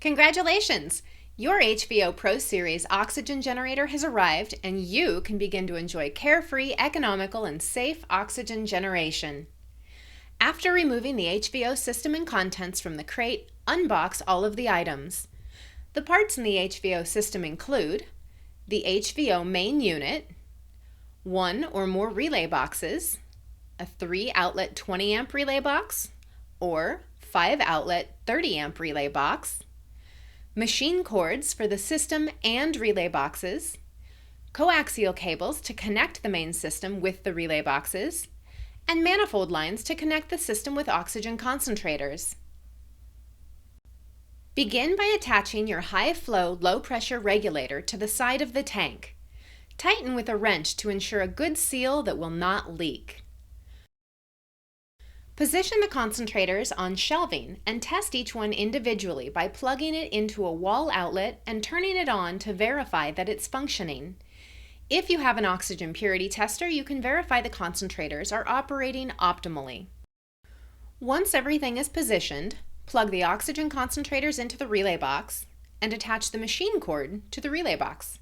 Congratulations! Your HVO Pro Series oxygen generator has arrived and you can begin to enjoy carefree, economical, and safe oxygen generation. After removing the HVO system and contents from the crate, unbox all of the items. The parts in the HVO system include the HVO main unit, one or more relay boxes, a 3-outlet 20-amp relay box, or 5-outlet 30-amp relay box, machine cords for the system and relay boxes, coaxial cables to connect the main system with the relay boxes, and manifold lines to connect the system with oxygen concentrators. Begin by attaching your high-flow, low-pressure regulator to the side of the tank. Tighten with a wrench to ensure a good seal that will not leak. Position the concentrators on shelving and test each one individually by plugging it into a wall outlet and turning it on to verify that it's functioning. If you have an oxygen purity tester, you can verify the concentrators are operating optimally. Once everything is positioned, plug the oxygen concentrators into the relay box and attach the machine cord to the relay box.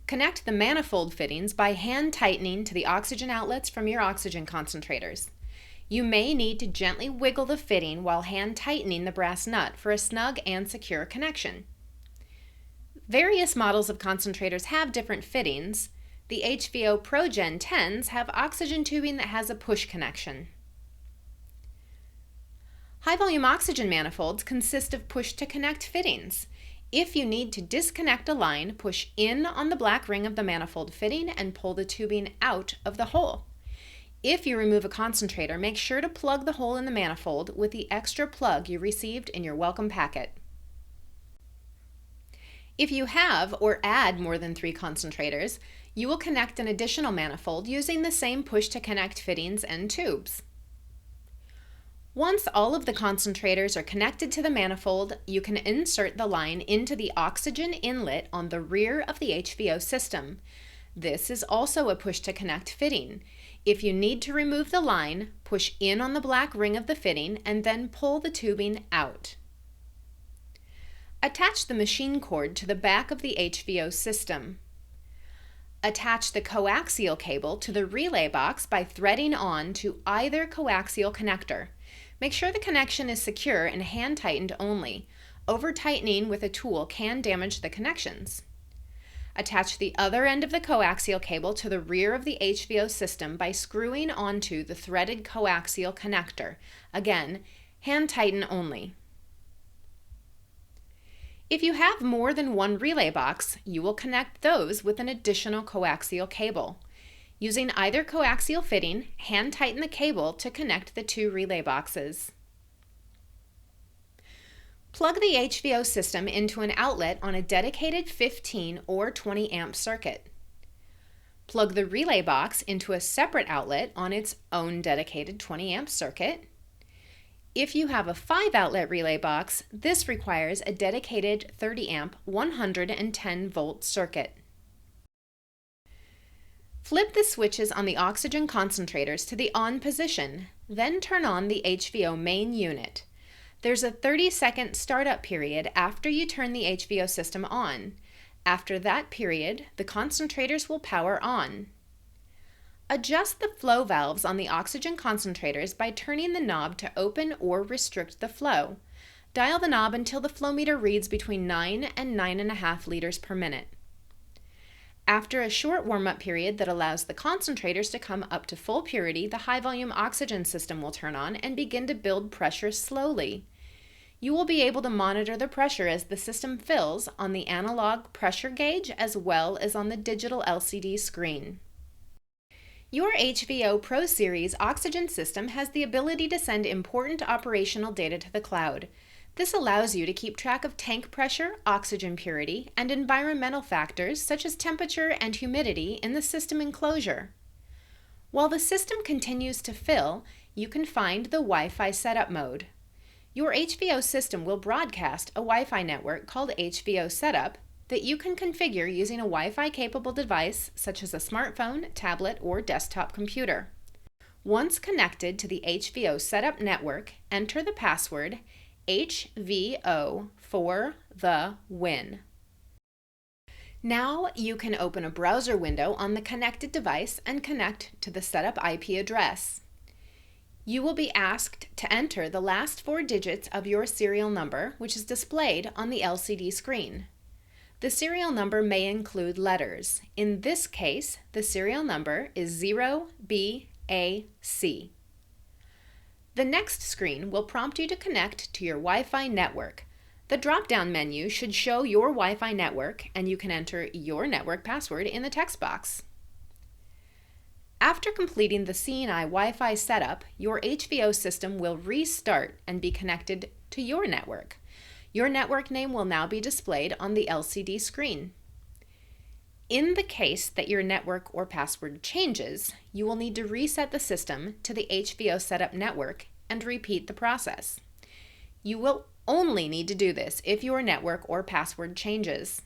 Connect the manifold fittings by hand tightening to the oxygen outlets from your oxygen concentrators. You may need to gently wiggle the fitting while hand tightening the brass nut for a snug and secure connection. Various models of concentrators have different fittings. The HVO Pro Gen 10s have oxygen tubing that has a push connection. High-volume oxygen manifolds consist of push-to-connect fittings. If you need to disconnect a line, push in on the black ring of the manifold fitting and pull the tubing out of the hole. If you remove a concentrator, make sure to plug the hole in the manifold with the extra plug you received in your welcome packet. If you have or add more than 3 concentrators, you will connect an additional manifold using the same push-to-connect fittings and tubes. Once all of the concentrators are connected to the manifold, you can insert the line into the oxygen inlet on the rear of the HVO system. This is also a push-to-connect fitting. If you need to remove the line, push in on the black ring of the fitting and then pull the tubing out. Attach the machine cord to the back of the HVO system. Attach the coaxial cable to the relay box by threading on to either coaxial connector. Make sure the connection is secure and hand-tightened only. Over-tightening with a tool can damage the connections. Attach the other end of the coaxial cable to the rear of the HVO system by screwing onto the threaded coaxial connector. Again, hand-tighten only. If you have more than one relay box, you will connect those with an additional coaxial cable. Using either coaxial fitting, hand-tighten the cable to connect the 2 relay boxes. Plug the HVO system into an outlet on a dedicated 15 or 20 amp circuit. Plug the relay box into a separate outlet on its own dedicated 20 amp circuit. If you have a 5-outlet relay box, this requires a dedicated 30 amp 110 volt circuit. Flip the switches on the oxygen concentrators to the on position, then turn on the HVO main unit. There's a 30-second startup period after you turn the HVO system on. After that period, the concentrators will power on. Adjust the flow valves on the oxygen concentrators by turning the knob to open or restrict the flow. Dial the knob until the flow meter reads between 9 and 9.5 liters per minute. After a short warm-up period that allows the concentrators to come up to full purity, the high-volume oxygen system will turn on and begin to build pressure slowly. You will be able to monitor the pressure as the system fills on the analog pressure gauge as well as on the digital LCD screen. Your HVO Pro Series oxygen system has the ability to send important operational data to the cloud. This allows you to keep track of tank pressure, oxygen purity, and environmental factors such as temperature and humidity in the system enclosure. While the system continues to fill, you can find the Wi-Fi setup mode. Your HVO system will broadcast a Wi-Fi network called HVO Setup that you can configure using a Wi-Fi capable device such as a smartphone, tablet, or desktop computer. Once connected to the HVO Setup network, enter the password HVO for the win. Now you can open a browser window on the connected device and connect to the setup IP address. You will be asked to enter the last 4 digits of your serial number, which is displayed on the LCD screen. The serial number may include letters. In this case, the serial number is 0BAC. The next screen will prompt you to connect to your Wi-Fi network. The drop-down menu should show your Wi-Fi network, and you can enter your network password in the text box. After completing the CNI Wi-Fi setup, your HVO system will restart and be connected to your network. Your network name will now be displayed on the LCD screen. In the case that your network or password changes, you will need to reset the system to the HVO setup network and repeat the process. You will only need to do this if your network or password changes.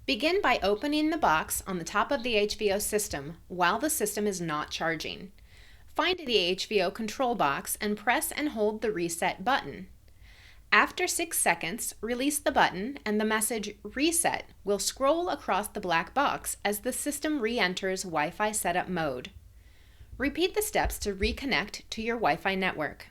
Begin by opening the box on the top of the HVO system while the system is not charging. Find the HVO control box and press and hold the reset button. After 6 seconds, release the button and the message "Reset" will scroll across the black box as the system re-enters Wi-Fi setup mode. Repeat the steps to reconnect to your Wi-Fi network.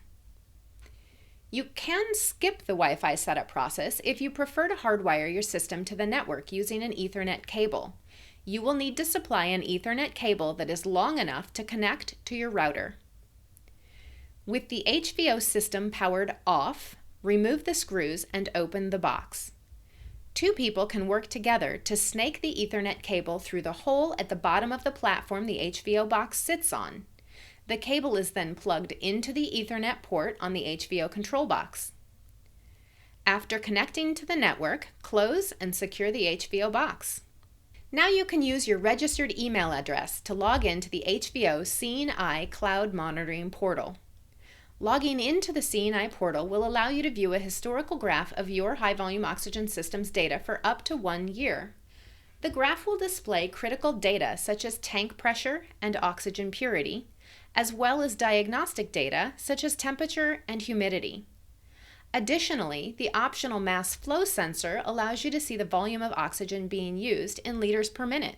You can skip the Wi-Fi setup process if you prefer to hardwire your system to the network using an Ethernet cable. You will need to supply an Ethernet cable that is long enough to connect to your router. With the HVO system powered off, remove the screws and open the box. 2 people can work together to snake the Ethernet cable through the hole at the bottom of the platform the HVO box sits on. The cable is then plugged into the Ethernet port on the HVO control box. After connecting to the network, close and secure the HVO box. Now you can use your registered email address to log into the HVO CNI Cloud Monitoring Portal. Logging into the CNI portal will allow you to view a historical graph of your high-volume oxygen system's data for up to 1 year. The graph will display critical data such as tank pressure and oxygen purity, as well as diagnostic data such as temperature and humidity. Additionally, the optional mass flow sensor allows you to see the volume of oxygen being used in liters per minute.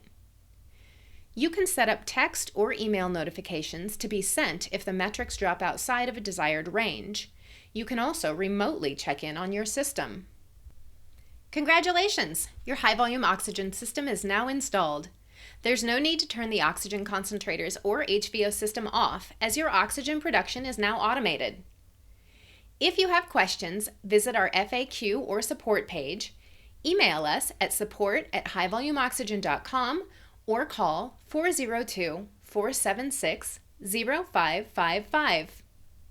You can set up text or email notifications to be sent if the metrics drop outside of a desired range. You can also remotely check in on your system. Congratulations! Your high-volume oxygen system is now installed. There's no need to turn the oxygen concentrators or HVO system off, as your oxygen production is now automated. If you have questions, visit our FAQ or support page, email us at support@highvolumeoxygen.com, or call 402-476-0555.